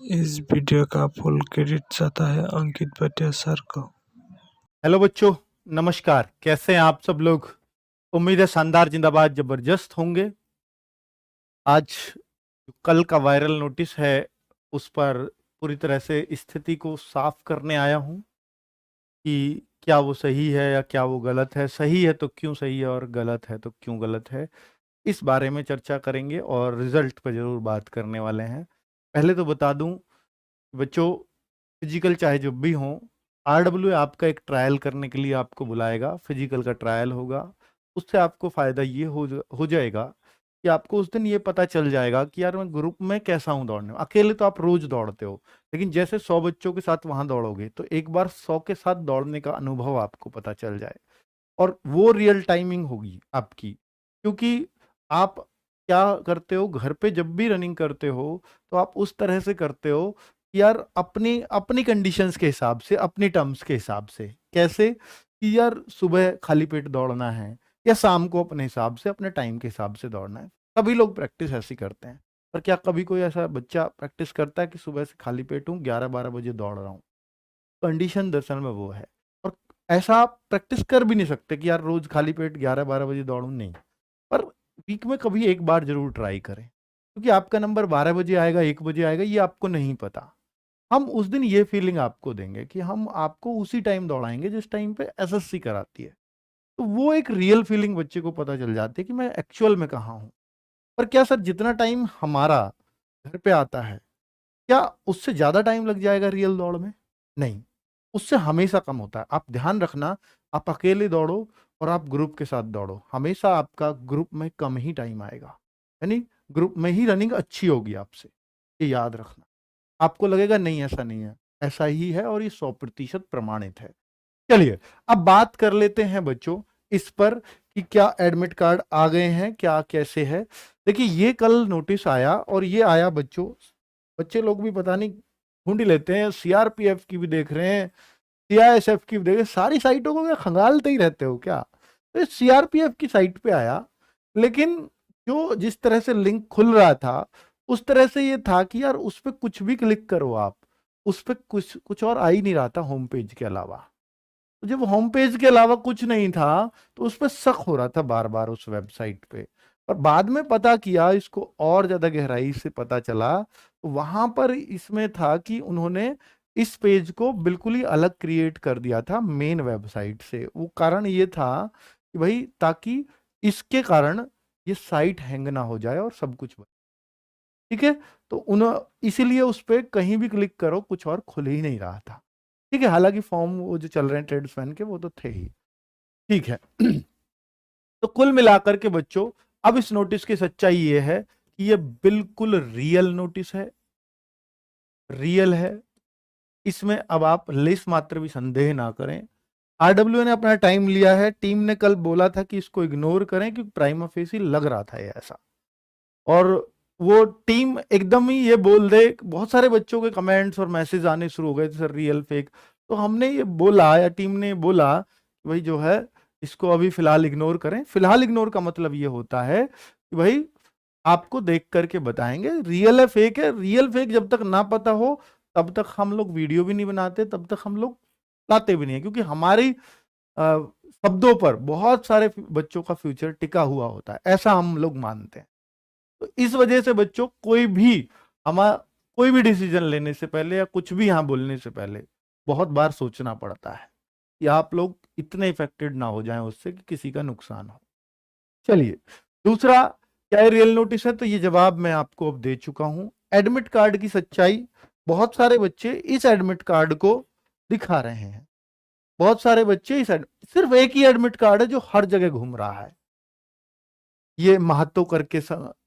इस वीडियो का full credit जाता है अंकित भटिया सर को। हेलो बच्चों, नमस्कार। कैसे हैं आप सब लोग? उम्मीद है शानदार, जिंदाबाद, जबरदस्त होंगे। आज जो कल का वायरल नोटिस है उस पर पूरी तरह से स्थिति को साफ करने आया हूं कि क्या वो सही है या क्या वो गलत है। सही है तो क्यों सही है और गलत है तो क्यों गलत है, इस बारे में चर्चा करेंगे और रिजल्ट पर जरूर बात करने वाले हैं। पहले तो बता दूं बच्चों, फिजिकल चाहे जब भी हो, आरडब्ल्यू आपका एक ट्रायल करने के लिए आपको बुलाएगा। फिजिकल का ट्रायल होगा, उससे आपको फ़ायदा ये हो जाएगा कि आपको उस दिन ये पता चल जाएगा कि यार मैं ग्रुप में कैसा हूँ दौड़ने में। अकेले तो आप रोज दौड़ते हो, लेकिन जैसे 100 बच्चों के साथ वहां दौड़ोगे तो एक बार 100 के साथ दौड़ने का अनुभव आपको पता चल जाए, और वो रियल टाइमिंग होगी आपकी। क्योंकि आप क्या करते हो, घर पे जब भी रनिंग करते हो तो आप उस तरह से करते हो कि यार अपनी अपनी कंडीशंस के हिसाब से, अपनी टर्म्स के हिसाब से। कैसे कि यार सुबह खाली पेट दौड़ना है या शाम को अपने हिसाब से, अपने टाइम के हिसाब से दौड़ना है। सभी लोग प्रैक्टिस ऐसी करते हैं, पर क्या कभी कोई ऐसा बच्चा प्रैक्टिस करता है कि सुबह से खाली पेट हूँ, 11-12 बजे दौड़ रहा हूँ? कंडीशन दरअसल में वो है। और ऐसा आप प्रैक्टिस कर भी नहीं सकते कि यार रोज खाली पेट 11-12 बजे दौड़ूं, नहीं। पर वीक में कभी एक बार जरूर ट्राई करें, क्योंकि आपका नंबर 12 बजे आएगा, 1 बजे आएगा, ये आपको नहीं पता। हम उस दिन ये फीलिंग आपको देंगे कि हम आपको उसी टाइम दौड़ाएंगे जिस टाइम पे एसएससी कराती है। तो वो एक रियल फीलिंग बच्चे को पता चल जाती है कि मैं एक्चुअल में कहाँ हूँ। पर क्या सर जितना टाइम हमारा घर पे आता है, क्या उससे ज़्यादा टाइम लग जाएगा रियल दौड़ में? नहीं, उससे हमेशा कम होता है। आप ध्यान रखना, आप अकेले दौड़ो और आप ग्रुप के साथ दौड़ो, हमेशा आपका ग्रुप में कम ही टाइम आएगा। यानी ग्रुप में ही रनिंग अच्छी होगी आपसे, ये याद रखना। आपको लगेगा नहीं ऐसा नहीं है, ऐसा ही है और ये 100% प्रमाणित है। चलिए अब बात कर लेते हैं बच्चों इस पर कि क्या एडमिट कार्ड आ गए हैं, क्या कैसे है। देखिए ये कल नोटिस आया, और ये आया बच्चों, बच्चे लोग भी पता नहीं ढूंढ ही लेते हैं, सीआरपीएफ की भी देख रहे हैं, सीआईएसएफ की भी देख रहे हैं, सारी साइटों को क्या खंगालते ही रहते हो क्या? तो सीआरपीएफ की साइट पे आया, लेकिन जो जिस तरह से लिंक खुल रहा था उस तरह से ये था कि यार उस पर कुछ भी क्लिक करो आप, उस पर कुछ कुछ और आ ही नहीं रहा था होम पेज के अलावा। तो जब होम पेज के अलावा कुछ नहीं था तो उस पर शक हो रहा था बार बार उस वेबसाइट पे। पर बाद में पता किया, इसको और ज्यादा गहराई से पता चला, तो वहां पर इसमें था कि उन्होंने इस पेज को बिल्कुल ही अलग क्रिएट कर दिया था मेन वेबसाइट से। वो कारण ये था कि भाई ताकि इसके कारण ये साइट हैंग ना हो जाए और सब कुछ ठीक है। तो उन इसीलिए उस पर कहीं भी क्लिक करो कुछ और खुल ही नहीं रहा था। ठीक है, हालांकि फॉर्म वो जो चल रहे हैं ट्रेड्समैन के वो तो थे ही। ठीक है। तो कुल मिलाकर के बच्चों, अब इस नोटिस की सच्चाई ये है कि ये बिल्कुल रियल नोटिस है, रियल है। इसमें अब आप लेस मात्र भी संदेह ना करें। आरडब्ल्यू ने अपना टाइम लिया है, टीम ने कल बोला था कि इसको इग्नोर करें क्योंकि प्राइमा फेसी लग रहा था ये ऐसा। और वो टीम एकदम ही ये बोल दे, बहुत सारे बच्चों के कमेंट्स और मैसेज आने शुरू हो गए थे, सर रियल फेक। तो हमने ये बोला, या टीम ने बोला कि भाई जो है इसको अभी फिलहाल इग्नोर करें। फिलहाल इग्नोर का मतलब ये होता है कि भाई आपको देख करके बताएंगे रियल है फेक है। रियल फेक जब तक ना पता हो तब तक हम लोग वीडियो भी नहीं बनाते, तब तक हम लोग लाते भी नहीं है, क्योंकि हमारी शब्दों पर बहुत सारे बच्चों का फ्यूचर टिका हुआ होता है, ऐसा हम लोग मानते हैं। तो इस वजह से बच्चों कोई भी डिसीजन लेने से पहले या कुछ भी यहां बोलने से पहले बहुत बार सोचना पड़ता है कि आप लोग इतने इफेक्टेड ना हो जाएं उससे कि किसी का नुकसान हो। चलिए, दूसरा, क्या ये रियल नोटिस है? तो ये जवाब मैं आपको अब दे चुका हूं। एडमिट कार्ड की सच्चाई, बहुत सारे बच्चे इस एडमिट कार्ड को दिखा रहे हैं। बहुत सारे बच्चे सिर्फ एक ही एडमिट कार्ड है जो हर जगह घूम रहा है, ये महतो करके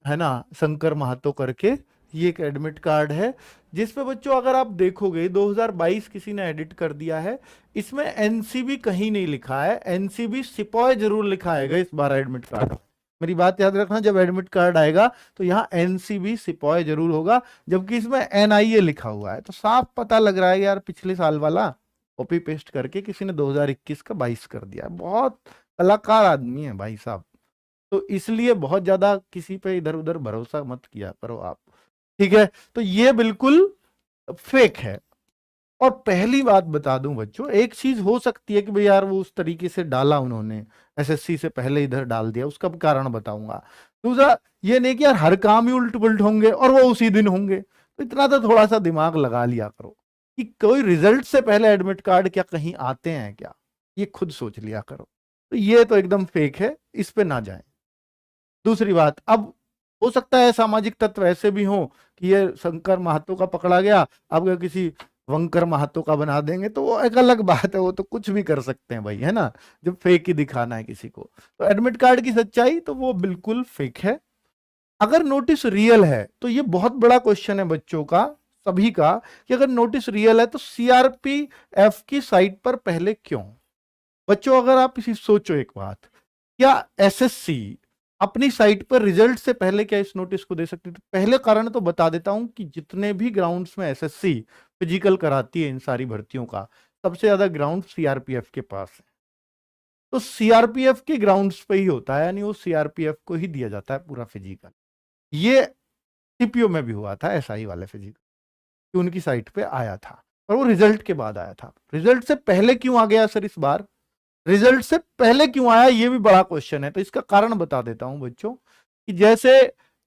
है ना, शंकर महतो करके, ये एक एडमिट कार्ड है जिसपे बच्चों अगर आप देखोगे 2022 किसी ने एडिट कर दिया है। इसमें एनसीबी कहीं नहीं लिखा है, एनसीबी सिपॉय जरूर लिखा है इस बार एडमिट कार्ड। मेरी बात याद रखना, जब एडमिट कार्ड आएगा तो यहाँ एनसीबी सिपॉय जरूर होगा, जबकि इसमें एनआईए लिखा हुआ है। तो साफ पता लग रहा है यार पिछले साल वाला कॉपी पेस्ट करके किसी ने 2021 का 22 कर दिया है। बहुत कलाकार आदमी है भाई साहब। तो इसलिए बहुत ज्यादा किसी पे इधर उधर भरोसा मत किया करो आप। ठीक है, तो ये बिल्कुल फेक है। और पहली बात बता दूं बच्चों, एक चीज हो सकती है कि भाई यार वो उस तरीके से डाला उन्होंने, एसएससी से पहले इधर डाल दिया, उसका भी कारण बताऊंगा। दूसरा ये नहीं कि यार हर काम ही उल्ट पुल्ट होंगे और वो उसी दिन होंगे, तो इतना तो थोड़ा सा दिमाग लगा लिया करो कि कोई रिजल्ट से पहले एडमिट कार्ड क्या कहीं आते हैं क्या, ये खुद सोच लिया करो। तो ये तो एकदम फेक है, इस पे ना जाए। दूसरी बात, अब हो सकता है सामाजिक तत्व ऐसे भी हों कि ये शंकर महतो का पकड़ा गया, अब अगर किसी वंकर महतो का बना देंगे तो वो एक अलग बात है, वो तो कुछ भी कर सकते हैं भाई, है ना, जब फेक ही दिखाना है किसी को। तो एडमिट कार्ड की सच्चाई तो वो बिल्कुल फेक है। अगर नोटिस रियल है तो ये बहुत बड़ा क्वेश्चन है बच्चों का, सभी का, कि अगर नोटिस रियल है तो सीआरपीएफ की साइट पर पहले क्यों? बच्चों अगर आप इसी सोचो एक बात, क्या एसएससी अपनी साइट पर रिजल्ट से पहले क्या इस नोटिस को दे सकती थी? पहले कारण तो बता देता हूं कि जितने भी ग्राउंड्स में एसएससी फिजिकल कराती है इन सारी भर्तियों का, सबसे ज्यादा ग्राउंड सीआरपीएफ के पास है। तो सीआरपीएफ के ग्राउंड्स पे ही होता है, यानी वो सीआरपीएफ को ही दिया जाता है पूरा फिजिकल। ये सीपीओ में भी हुआ था एसआई वाले फिजिकल, कि उनकी साइट पे आया था, और वो रिजल्ट के बाद आया था। रिजल्ट से पहले क्यों आ गया सर इस बार? रिजल्ट से पहले क्यों आया, ये भी बड़ा क्वेश्चन है। तो इसका कारण बता देता हूं बच्चों, कि जैसे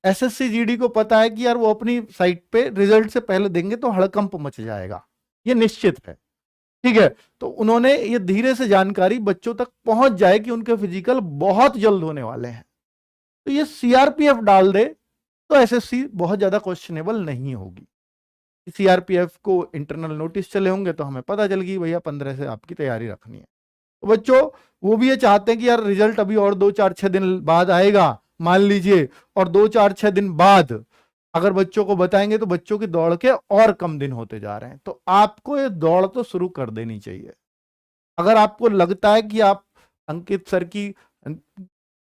एसएससी जीडी को पता है कि यार वो अपनी साइट पे रिजल्ट से पहले देंगे तो हड़कंप मच जाएगा, ये निश्चित है, ठीक है। तो उन्होंने ये धीरे से जानकारी बच्चों तक पहुंच जाए कि उनके फिजिकल बहुत जल्द होने वाले हैं, तो ये सीआरपीएफ डाल दे तो एसएससी बहुत ज्यादा क्वेश्चनेबल नहीं होगी। सीआरपीएफ को इंटरनल नोटिस चले होंगे तो हमें पता चल गई भैया 15 से आपकी तैयारी रखनी है। तो बच्चों वो भी ये चाहते हैं कि यार रिजल्ट अभी और 2 4 6 दिन बाद आएगा मान लीजिए, और 2 4 6 दिन बाद अगर बच्चों को बताएंगे तो बच्चों की दौड़ के और कम दिन होते जा रहे हैं। तो आपको ये दौड़ तो शुरू कर देनी चाहिए। अगर आपको लगता है कि आप अंकित सर की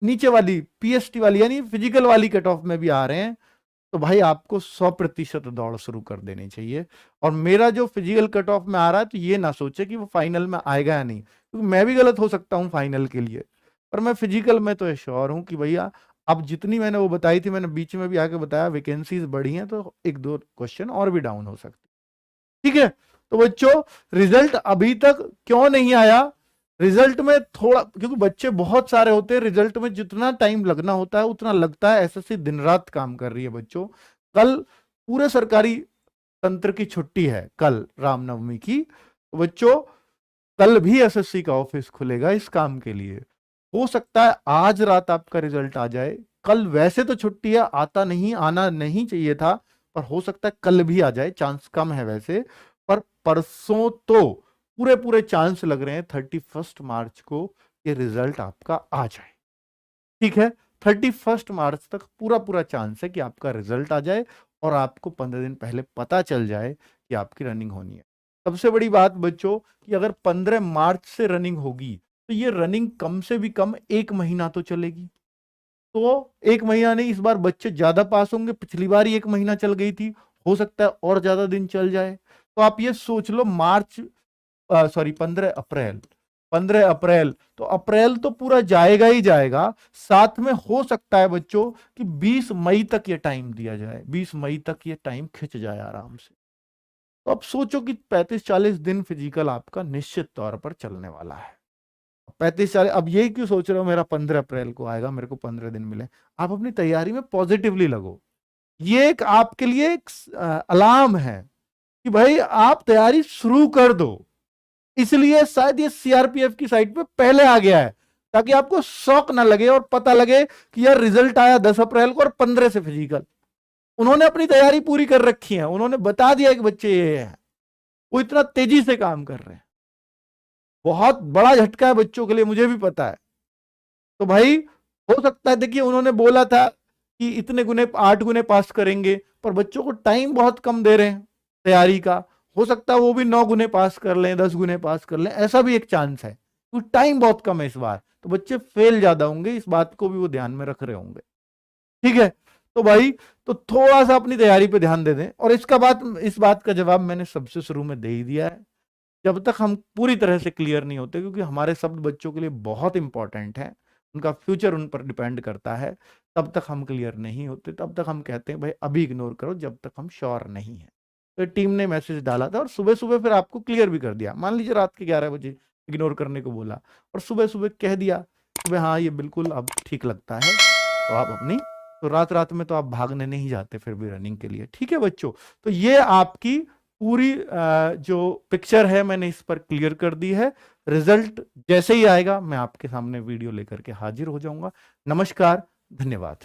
नीचे वाली पीएसटी वाली यानी फिजिकल वाली कट ऑफ में भी आ रहे हैं, तो भाई आपको 100% दौड़ शुरू कर देनी चाहिए। और मेरा जो फिजिकल कट ऑफ में आ रहा है, तो ये ना सोचे कि वो फाइनल में आएगा या नहीं, क्योंकि मैं भी गलत हो सकता हूँ फाइनल के लिए, पर मैं फिजिकल में तो श्योर हूँ कि भैया अब जितनी मैंने वो बताई थी, मैंने बीच में भी आके बताया वैकेंसीज बढ़ी हैं, तो 1 2 क्वेश्चन और भी डाउन हो सकते, ठीक है। तो बच्चों रिजल्ट अभी तक क्यों नहीं आया? रिजल्ट में थोड़ा, क्योंकि बच्चे बहुत सारे होते हैं, रिजल्ट में जितना टाइम लगना होता है उतना लगता है। एसएससी दिन रात काम कर रही है बच्चों। कल पूरे सरकारी तंत्र की छुट्टी है, कल रामनवमी की। तो बच्चों कल भी एसएससी का ऑफिस खुलेगा इस काम के लिए। हो सकता है आज रात आपका रिजल्ट आ जाए, कल वैसे तो छुट्टी है, आता नहीं, आना नहीं चाहिए था, पर हो सकता है कल भी आ जाए, चांस कम है वैसे। पर परसों तो पूरे पूरे चांस लग रहे हैं 31 मार्च को ये रिजल्ट आपका आ जाए, ठीक है। 31 मार्च तक पूरा पूरा चांस है कि आपका रिजल्ट आ जाए और आपको 15 दिन पहले पता चल जाए कि आपकी रनिंग होनी है। सबसे बड़ी बात बच्चों कि अगर 15 मार्च से रनिंग होगी तो ये रनिंग कम से भी कम 1 महीना तो चलेगी। तो 1 महीना नहीं, इस बार बच्चे ज्यादा पास होंगे, पिछली बार ही 1 महीना चल गई थी, हो सकता है और ज्यादा दिन चल जाए। तो आप ये सोच लो, मार्च सॉरी 15 अप्रैल, 15 अप्रैल, तो अप्रैल तो पूरा जाएगा ही जाएगा। साथ में हो सकता है बच्चों कि 20 मई तक ये टाइम दिया जाए, 20 मई तक ये टाइम खिंच जाए आराम से। तो अब सोचो कि 35 40 दिन फिजिकल आपका निश्चित तौर पर चलने वाला है। 35 40, अब यही क्यों सोच रहे हो मेरा 15 अप्रैल को आएगा, मेरे को 15 दिन मिले? आप अपनी तैयारी में पॉजिटिवली लगो। ये एक आपके लिए एक अलार्म है कि भाई आप तैयारी शुरू कर दो। इसलिए शायद ये सीआरपीएफ की साइट पे पहले आ गया है, ताकि आपको शौक ना लगे और पता लगे कि यार रिजल्ट आया 10 अप्रैल को और 15 से फिजिकल। उन्होंने अपनी तैयारी पूरी कर रखी है, उन्होंने बता दिया कि बच्चे ये है, वो इतना तेजी से काम कर रहे हैं। बहुत बड़ा झटका है बच्चों के लिए, मुझे भी पता है। तो भाई हो सकता है, देखिए उन्होंने बोला था कि इतने गुने 8 गुने पास करेंगे, पर बच्चों को टाइम बहुत कम दे रहे हैं तैयारी का। हो सकता है वो भी 9 गुने पास कर लें, 10 गुने पास कर लें, ऐसा भी एक चांस है, क्योंकि टाइम बहुत कम है इस बार, तो बच्चे फेल ज्यादा होंगे, इस बात को भी वो ध्यान में रख रहे होंगे, ठीक है। तो भाई तो थोड़ा सा अपनी तैयारी पे ध्यान दे दें। और इस बात का जवाब मैंने सबसे शुरू में दे ही दिया है। जब तक हम पूरी तरह से क्लियर नहीं होते, क्योंकि हमारे शब्द बच्चों के लिए बहुत इंपॉर्टेंट है, उनका फ्यूचर उन पर डिपेंड करता है, तब तक हम क्लियर नहीं होते, तब तक हम कहते हैं भाई अभी इग्नोर करो, जब तक हम श्योर नहीं है। तो टीम ने मैसेज डाला था और सुबह सुबह फिर आपको क्लियर भी कर दिया। मान लीजिए रात के 11 बजे इग्नोर करने को बोला और सुबह सुबह कह दिया सुबह हाँ ये बिल्कुल अब ठीक लगता है, तो आप अपनी तो रात रात में तो आप भागने नहीं जाते फिर भी रनिंग के लिए। ठीक है बच्चों, तो ये आपकी पूरी जो पिक्चर है मैंने इस पर क्लियर कर दी है। रिजल्ट जैसे ही आएगा मैं आपके सामने वीडियो लेकर के हाजिर हो जाऊंगा। नमस्कार, धन्यवाद।